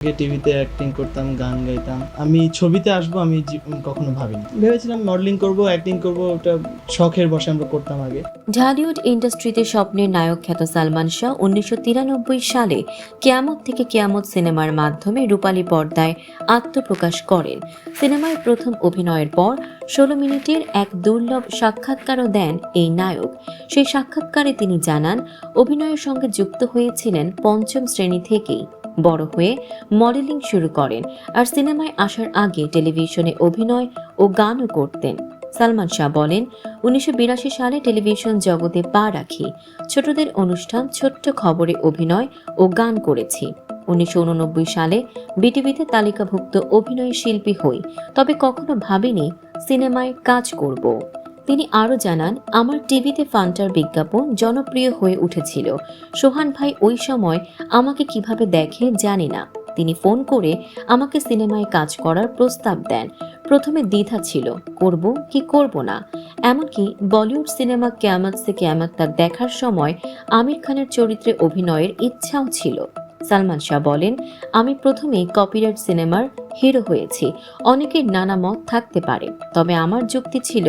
টিভিতে অ্যাক্টিং করতাম, গান গাইতাম। আমি ছবিতে আসবো আমি কখনো ভাবিনি। ভেবেছিলাম মডেলিং করব, অ্যাক্টিং করব, ওটা শখের বশে আমরা করতাম আগে। ঢালিউড ইন্ডাস্ট্রিতে স্বপ্নের নায়ক খ্যাত সালমান শাহ 1993 সালে কিয়ামত থেকে কিয়ামত সিনেমার মাধ্যমে রূপালী পর্দায় আত্মপ্রকাশ করেন। সিনেমায় প্রথম অভিনয়ের পর 16 মিনিটের এক দুর্লভ সাক্ষাৎকারও দেন এই নায়ক। সেই সাক্ষাৎকারে তিনি জানান, অভিনয়ের সঙ্গে যুক্ত হয়েছিলেন পঞ্চম শ্রেণী থেকেই। বড় হয়ে মডেলিং শুরু করেন, আর সিনেমায় আসার আগে টেলিভিশনে অভিনয় ও গানও করতেন। সালমান শাহ বলেন, 1982 সালে টেলিভিশন জগতে পা রাখি। ছোটদের অনুষ্ঠান ছোট্ট খবরে অভিনয় ও গান করেছি। 1989 সালে বিটিভিতে তালিকাভুক্ত অভিনয় শিল্পী হই, তবে কখনো ভাবিনি সিনেমায় কাজ করব। তিনি আরও জানান, আমার টিভিতে ফান্টার বিজ্ঞাপন জনপ্রিয় হয়ে উঠেছিল। সোহান ভাই ওই সময় আমাকে কিভাবে দেখে জানি না। তিনি ফোন করে আমাকে সিনেমায় কাজ করার প্রস্তাব দেন। প্রথমে দ্বিধা ছিল, করব কি করব না। এমনকি বলিউড সিনেমা কিয়ামত সে কিয়ামত তক দেখার সময় আমির খানের চরিত্রে অভিনয়ের ইচ্ছাও ছিল। সালমান শাহ বলেন, আমি প্রথমেই কপিরাইট সিনেমার হিরো হয়েছি। অনেকের নানা মত থাকতে পারে, তবে আমার যুক্তি ছিল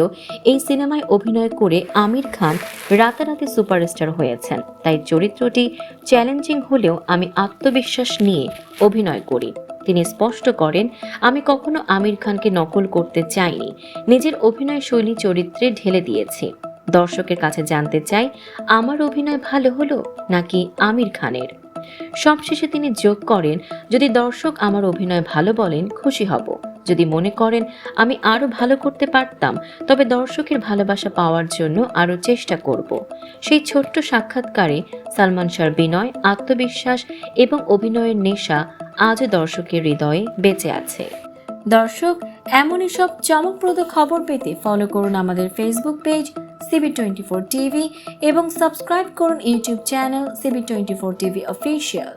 এই সিনেমায় অভিনয় করে আমির খান রাতারাতি সুপারস্টার হয়েছেন, তাই চরিত্রটি চ্যালেঞ্জিং হলেও আমি আত্মবিশ্বাস নিয়ে অভিনয় করি। তিনি স্পষ্ট করেন, আমি কখনো আমির খানকে নকল করতে চাইনি, নিজের অভিনয় শৈলী চরিত্রে ঢেলে দিয়েছি। দর্শকের কাছে জানতে চাই, আমার অভিনয় ভালো হলো নাকি আমির খানের। সবশেষে তিনি যোগ করেন, যদি দর্শক আমার অভিনয় ভালো বলেন খুশি হব। যদি মনে করেন আমি আরো ভালো করতে পারতাম, তবে দর্শকের ভালোবাসা পাওয়ার জন্য আরো চেষ্টা করব। সেই ছোট্ট সাক্ষাৎকারে সালমান শাহর বিনয়, আত্মবিশ্বাস এবং অভিনয়ের নেশা আজও দর্শকের হৃদয়ে বেঁচে আছে। দর্শক, এমনই সব চমকপ্রদ খবর পেতে ফলো করুন আমাদের ফেসবুক পেজ CB24 টিভি এবং সাবস্ক্রাইব করুন YouTube channel CB24 TV official.